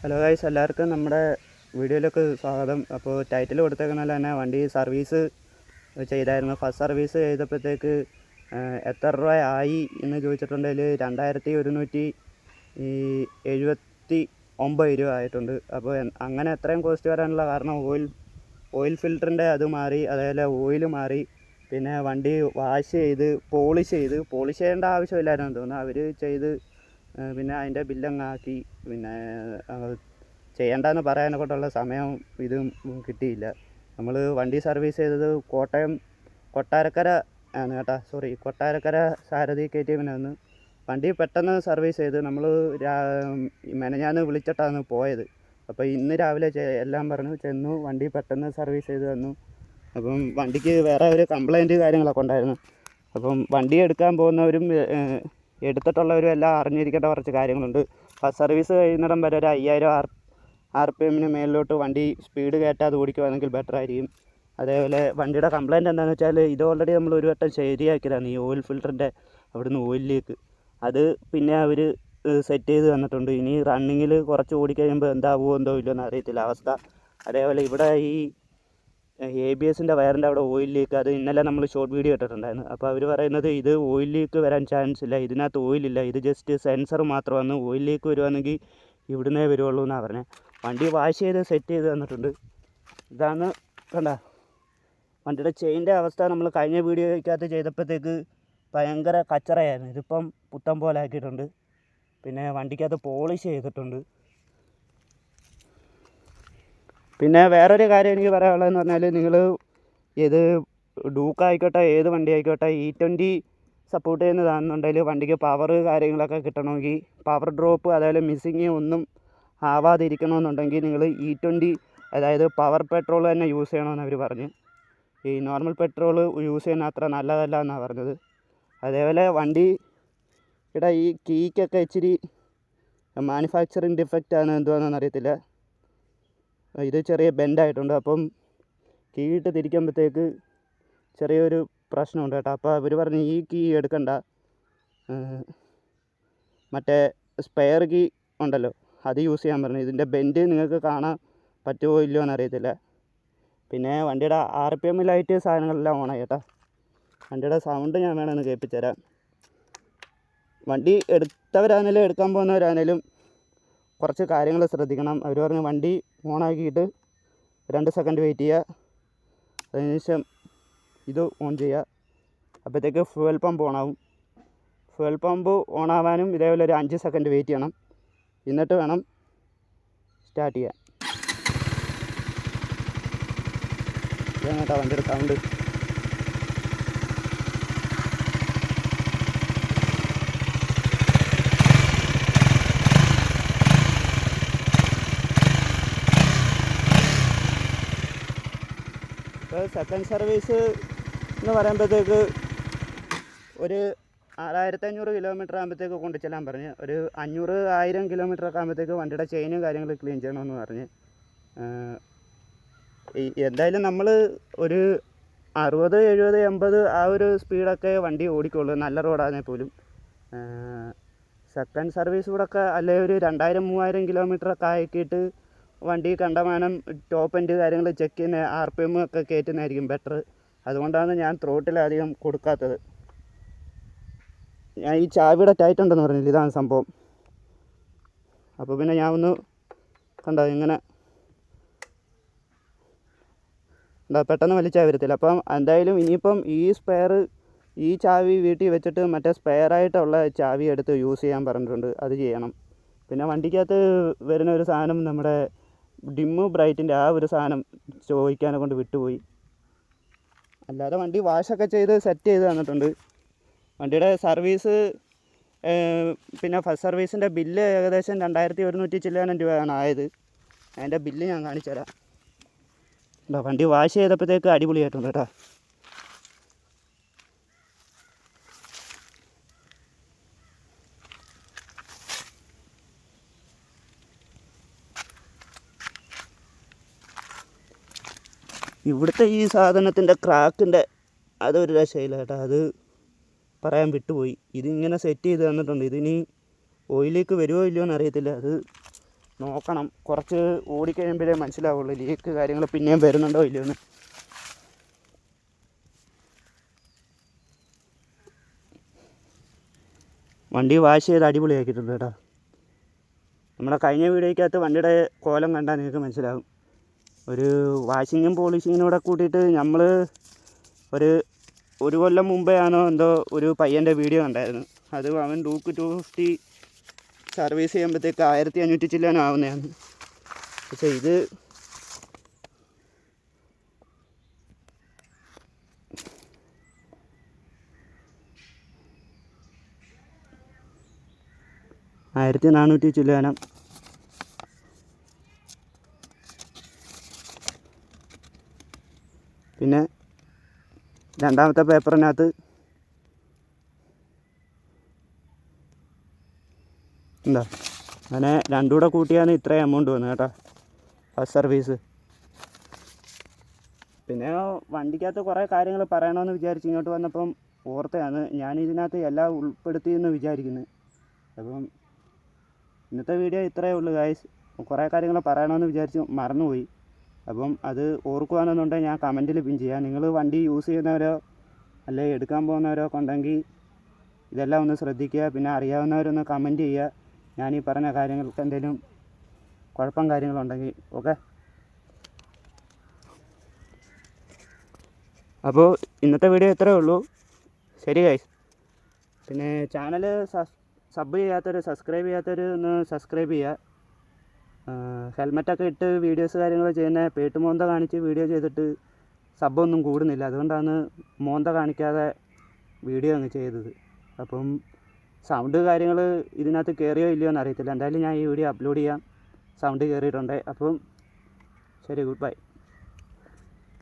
Hello guys, എല്ലാവർക്കും നമ്മുടെ വീഡിയോയിലേക്ക് സ്വാഗതം. അപ്പോൾ ടൈറ്റിൽ കൊടുത്തേക്കുന്ന തന്നെ വണ്ടി സർവീസ് ചെയ്തായിരുന്നു. ഫസ്റ്റ് സർവീസ് ചെയ്തപ്പോഴത്തേക്ക് എത്ര രൂപ ആയി എന്ന് ചോദിച്ചിട്ടുണ്ടെങ്കിൽ 2179 രൂപ ആയിട്ടുണ്ട്. അപ്പോൾ അങ്ങനെ എത്രയും കോസ്റ്റ് വരാനുള്ള കാരണം ഓയിൽ ഫിൽറ്ററിൻ്റെ അത് മാറി, അതേപോലെ ഓയിൽ മാറി, പിന്നെ വണ്ടി വാഷ് ചെയ്ത് പോളിഷ് ചെയ്യേണ്ട ആവശ്യമില്ലായിരുന്നു തോന്നുന്നു. അവർ ചെയ്ത് പിന്നെ അതിൻ്റെ ബില്ലങ്ങാക്കി. പിന്നെ ചെയ്യേണ്ടെന്ന് പറയാനെ കൊണ്ടുള്ള സമയം ഇതും കിട്ടിയില്ല. നമ്മൾ വണ്ടി സർവീസ് ചെയ്തത് കൊട്ടാരക്കര ആണ് കേട്ടോ. കൊട്ടാരക്കര സാരഥി KTM വണ്ടി പെട്ടെന്ന് സർവീസ് ചെയ്ത് നമ്മൾ മെനഞ്ഞാന്ന് വിളിച്ചിട്ടാണ് പോയത്. അപ്പോൾ ഇന്ന് രാവിലെ എല്ലാം പറഞ്ഞു ചെന്നു, വണ്ടി പെട്ടെന്ന് സർവീസ് ചെയ്ത് തന്നു. അപ്പം വണ്ടിക്ക് വേറെ ഒരു കംപ്ലൈൻറ്റ് കാര്യങ്ങളൊക്കെ ഉണ്ടായിരുന്നു. അപ്പം വണ്ടി എടുക്കാൻ പോകുന്നവരും എടുത്തിട്ടുള്ളവരും എല്ലാം അറിഞ്ഞിരിക്കേണ്ട കുറച്ച് കാര്യങ്ങളുണ്ട്. ഫസ്റ്റ് സർവീസ് കഴിയുന്നിടം വരെ ഒരു 5000 RPM മേലിലോട്ട് വണ്ടി സ്പീഡ് കയറ്റാതെ ഓടിക്കുവാണെങ്കിൽ ബെറ്റർ ആയിരിക്കും. അതേപോലെ വണ്ടിയുടെ കംപ്ലയിൻറ്റ് എന്താണെന്ന് വെച്ചാൽ, ഇത് ഓൾറെഡി നമ്മൾ ഒരു വട്ടം ശരിയാക്കിയതാണ്. ഈ ഓയിൽ ഫിൽറ്ററിൻ്റെ അവിടുന്ന് ഓയിൽ ലീക്ക് അത് പിന്നെ അവർ സെറ്റ് ചെയ്ത് തന്നിട്ടുണ്ട്. ഇനി റണ്ണിങ്ങിൽ കുറച്ച് ഓടിക്കഴിയുമ്പോൾ എന്താവുമോ എന്തോ ഇല്ലയെന്ന് അറിയത്തില്ല അവസ്ഥ. അതേപോലെ ഇവിടെ ഈ ABSൻ്റെ വയറിൻ്റെ അവിടെ ഓയിൽ ലീക്ക്, അത് ഇന്നലെ നമ്മൾ ഷോർട്ട് വീഡിയോ ഇട്ടിട്ടുണ്ടായിരുന്നു. അപ്പോൾ അവർ പറയുന്നത് ഇത് ഓയിൽ ലീക്ക് വരാൻ ചാൻസ് ഇല്ല, ഇതിനകത്ത് ഓയിലില്ല, ഇത് ജസ്റ്റ് സെൻസർ മാത്രമാണ്. ഓയിൽ ലീക്ക് വരുവാണെങ്കിൽ ഇവിടുന്നേ വരുള്ളൂ എന്നാണ് പറഞ്ഞത്. വണ്ടി വാഷ് ചെയ്ത് സെറ്റ് ചെയ്ത് തന്നിട്ടുണ്ട്. ഇതാണ് കണ്ട വണ്ടിയുടെ ചെയിൻ്റെ അവസ്ഥ. നമ്മൾ കഴിഞ്ഞ വീഡിയോയ്ക്കകത്ത് ചെയ്തപ്പോഴത്തേക്ക് ഭയങ്കര കച്ചറയായിരുന്നു. ഇതിപ്പം പുത്തൻ പോലെ ആക്കിയിട്ടുണ്ട്. പിന്നെ വണ്ടിക്കകത്ത് പോളിഷ് ചെയ്തിട്ടുണ്ട്. പിന്നെ വേറൊരു കാര്യം എനിക്ക് പറയാനുള്ളതെന്ന് പറഞ്ഞാൽ, നിങ്ങൾ ഇത് ഡൂക്ക് ആയിക്കോട്ടെ, ഏത് വണ്ടി ആയിക്കോട്ടെ, E20 സപ്പോർട്ട് ചെയ്യുന്നതാണെന്നുണ്ടെങ്കിൽ വണ്ടിക്ക് പവർ കാര്യങ്ങളൊക്കെ കിട്ടണമെങ്കിൽ, പവർ ഡ്രോപ്പ് അതേപോലെ മിസ്സിങ് ഒന്നും ആവാതിരിക്കണമെന്നുണ്ടെങ്കിൽ നിങ്ങൾ E20 അതായത് പവർ പെട്രോൾ തന്നെ യൂസ് ചെയ്യണമെന്ന് അവർ പറഞ്ഞു. ഈ നോർമൽ പെട്രോൾ യൂസ് ചെയ്യുന്ന അത്ര നല്ലതല്ല എന്നാണ് പറഞ്ഞത്. അതേപോലെ വണ്ടിയുടെ ഈ കീക്കൊക്കെ ഇച്ചിരി മാനുഫാക്ചറിങ് ഡിഫക്റ്റാണ് എന്തുവാണെന്ന് അറിയത്തില്ല. ഇത് ചെറിയ ബെൻഡായിട്ടുണ്ട്. അപ്പം കീയിട്ട് തിരിക്കുമ്പോഴത്തേക്ക് ചെറിയൊരു പ്രശ്നമുണ്ട് കേട്ടോ. അപ്പോൾ അവർ പറഞ്ഞു ഈ കീ എടുക്കണ്ട, മറ്റേ സ്പെയർ കീ ഉണ്ടല്ലോ അത് യൂസ് ചെയ്യാൻ പറഞ്ഞു. ഇതിൻ്റെ ബെൻഡ് നിങ്ങൾക്ക് കാണാൻ പറ്റുമോ ഇല്ലയോ എന്നറിയത്തില്ല. പിന്നെ വണ്ടിയുടെ RPM ലൈറ്റ് സാധനങ്ങളെല്ലാം ഓണായി കേട്ടോ. വണ്ടിയുടെ സൗണ്ട് ഞാൻ വേണമെന്ന് കേൾപ്പിച്ചു തരാം. വണ്ടി എടുത്തവരാണേലും എടുക്കാൻ പോകുന്നവരാണേലും കുറച്ച് കാര്യങ്ങൾ ശ്രദ്ധിക്കണം. അവർ പറഞ്ഞു വണ്ടി ഓണാക്കിയിട്ട് 2 സെക്കൻഡ് വെയിറ്റ് ചെയ്യുക, അതിനുശേഷം ഇത് ഓൺ ചെയ്യുക. അപ്പോഴത്തേക്ക് ഫ്യൂവൽ പമ്പ് ഓണാവും. ഫ്യൂവൽ പമ്പ് ഓണാവാനും ഇതേപോലെ ഒരു 5 സെക്കൻഡ് വെയിറ്റ് ചെയ്യണം. എന്നിട്ട് വേണം സ്റ്റാർട്ട് ചെയ്യാൻ. ഇതാണ് കേട്ടോ വണ്ടിയുടെ സൗണ്ട്. സെക്കൻഡ് സർവീസ് എന്ന് പറയുമ്പോഴത്തേക്ക് ഒരു 6500 കിലോമീറ്റർ ആകുമ്പോഴത്തേക്ക് കൊണ്ടു ചെല്ലാൻ പറഞ്ഞ്, ഒരു 500-1000 കിലോമീറ്ററൊക്കെ ആകുമ്പോഴത്തേക്ക് വണ്ടിയുടെ ചെയിനും കാര്യങ്ങൾ ക്ലീൻ ചെയ്യണമെന്ന് പറഞ്ഞ്. എന്തായാലും നമ്മൾ ഒരു 60, 70, 80 ആ ഒരു സ്പീഡൊക്കെ വണ്ടി ഓടിക്കുള്ളൂ, നല്ല റോഡാണെങ്കിൽ പോലും. സെക്കൻഡ് സർവീസ് കൂടെയൊക്കെ അല്ലെങ്കിൽ ഒരു 2000-3000 കിലോമീറ്ററൊക്കെ ആക്കിയിട്ട് വണ്ടി കണ്ടമാനം ടോപ്പ് എൻഡ് കാര്യങ്ങൾ ചെക്ക് ചെയ്യുന്ന RPM ഒക്കെ കയറ്റുന്നതായിരിക്കും ബെറ്റർ. അതുകൊണ്ടാണ് ഞാൻ ത്രോട്ടിൽ അധികം കൊടുക്കാത്തത്. ഞാൻ ഈ ചാവിയുടെ ടൈറ്റ് ഉണ്ടെന്ന് പറഞ്ഞില്ല, ഇതാണ് സംഭവം. അപ്പോൾ പിന്നെ ഞാൻ ഒന്ന് കണ്ടോ ഇങ്ങനെ പെട്ടെന്ന് വലിച്ചാൽ വരത്തില്ല. അപ്പം എന്തായാലും ഇനിയിപ്പം ഈ ചാവി വീട്ടിൽ വെച്ചിട്ട് മറ്റേ സ്പെയറായിട്ടുള്ള ചാവി എടുത്ത് യൂസ് ചെയ്യാൻ പറഞ്ഞിട്ടുണ്ട്, അത് ചെയ്യണം. പിന്നെ വണ്ടിക്കകത്ത് വരുന്ന ഒരു സാധനം, നമ്മുടെ ഡിമ്മ് ബ്രൈറ്റിൻ്റെ ആ ഒരു സാധനം ചോദിക്കാനെ കൊണ്ട് വിട്ടുപോയി. അല്ലാതെ വണ്ടി വാഷൊക്കെ ചെയ്ത് സെറ്റ് ചെയ്ത് തന്നിട്ടുണ്ട്. വണ്ടിയുടെ സർവീസ് പിന്നെ ഫസ്റ്റ് സർവീസിൻ്റെ ബില്ല് ഏകദേശം 2100 ചില്ലാനം രൂപയാണ് ആയത്. അതിൻ്റെ ബില്ല് ഞാൻ കാണിച്ചു തരാം. വണ്ടി വാഷ് ചെയ്തപ്പോഴത്തേക്ക് അടിപൊളിയായിട്ടുണ്ട് കേട്ടോ. ഇവിടുത്തെ ഈ സാധനത്തിൻ്റെ ക്രാക്കിൻ്റെ അതൊരു രക്ഷയില്ല കേട്ടോ, അത് പറയാൻ വിട്ടുപോയി. ഇതിങ്ങനെ സെറ്റ് ചെയ്ത് തന്നിട്ടുണ്ട്. ഇതിനി ഓയിലേക്ക് വരുമോ ഇല്ലയോ എന്നറിയത്തില്ല. അത് നോക്കണം. കുറച്ച് ഓടിക്കഴിയുമ്പോഴേ മനസ്സിലാവുള്ളൂ ലീക്ക് കാര്യങ്ങൾ പിന്നെയും വരുന്നുണ്ടോ ഇല്ലയോ എന്ന്. വണ്ടി വാഷ് ചെയ്ത് അടിപൊളിയാക്കിയിട്ടുണ്ട് കേട്ടോ. നമ്മുടെ കഴിഞ്ഞ വീഡിയോയ്ക്കകത്ത് വണ്ടിയുടെ കോലം കണ്ടാൽ നിങ്ങൾക്ക് മനസ്സിലാകും. ഒരു വാഷിങ്ങും പോളിഷിങ്ങിനും കൂടെ കൂട്ടിയിട്ട് നമ്മൾ ഒരു കൊല്ലം മുമ്പേ ആണോ എന്തോ ഒരു പയ്യൻ്റെ വീഡിയോ കണ്ടായിരുന്നു. അത് അവൻ ഡൂക്ക് 250 സർവീസ് ചെയ്യുമ്പോഴത്തേക്ക് 1500 ചില്ലാനും ആവുന്നതാണ്. പക്ഷേ ഇത് $1400 ചില്ലാനം. പിന്നെ രണ്ടാമത്തെ പേപ്പറിനകത്ത് എന്താ അങ്ങനെ രണ്ടും കൂടെ കൂട്ടിയാണ് ഇത്രയും എമൗണ്ട് വന്നത് കേട്ടോ ഫസ്റ്റ് സർവീസ്. പിന്നെ വണ്ടിക്കകത്ത് കുറേ കാര്യങ്ങൾ പറയണമെന്ന് വിചാരിച്ച് ഇങ്ങോട്ട് വന്നപ്പം ഓർത്തെയാണ് ഞാൻ ഇതിനകത്ത് എല്ലാം ഉൾപ്പെടുത്തിയെന്ന് വിചാരിക്കുന്നത്. അപ്പം ഇന്നത്തെ വീഡിയോ ഇത്രയേ ഉള്ളൂ ഗൈസ്. കുറേ കാര്യങ്ങൾ പറയണമെന്ന് വിചാരിച്ച് മറന്നുപോയി. അപ്പം അത് ഓർക്കുകയാണെന്നുണ്ടെങ്കിൽ ഞാൻ കമൻറ്റിൽ പിൻ ചെയ്യാം. നിങ്ങൾ വണ്ടി യൂസ് ചെയ്യുന്നവരോ അല്ലെങ്കിൽ എടുക്കാൻ പോകുന്നവരോ ഉണ്ടെങ്കിൽ ഇതെല്ലാം ഒന്ന് ശ്രദ്ധിക്കുക. പിന്നെ അറിയാവുന്നവരൊന്ന് കമൻറ്റ് ചെയ്യുക. ഞാൻ ഈ പറഞ്ഞ കാര്യങ്ങൾക്ക് എന്തെങ്കിലും കുഴപ്പം കാര്യങ്ങളുണ്ടെങ്കിൽ. ഓക്കെ, അപ്പോൾ ഇന്നത്തെ വീഡിയോ ഇത്രയേ ഉള്ളൂ. ശരി ഗൈസ്. പിന്നെ ചാനൽ സബ് ചെയ്യാത്തവർ സബ്സ്ക്രൈബ് ചെയ്യാത്തവർ ഒന്ന് സബ്സ്ക്രൈബ് ചെയ്യുക. ഹെൽമെറ്റൊക്കെ ഇട്ട് വീഡിയോസ് കാര്യങ്ങൾ ചെയ്യുന്ന പേട്ട് മോന്ത കാണിച്ച് വീഡിയോ ചെയ്തിട്ട് സബ്ബൊന്നും കൂടുന്നില്ല. അതുകൊണ്ടാണ് മോന്ത കാണിക്കാതെ വീഡിയോ അങ്ങ് ചെയ്തത്. അപ്പം സൗണ്ട് കാര്യങ്ങൾ ഇതിനകത്ത് കയറിയോ ഇല്ലയോ എന്ന് അറിയത്തില്ല. എന്തായാലും ഞാൻ ഈ വീഡിയോ അപ്ലോഡ് ചെയ്യാം. സൗണ്ട് കയറിയിട്ടുണ്ട്. അപ്പം ശരി, ഗുഡ് ബൈ.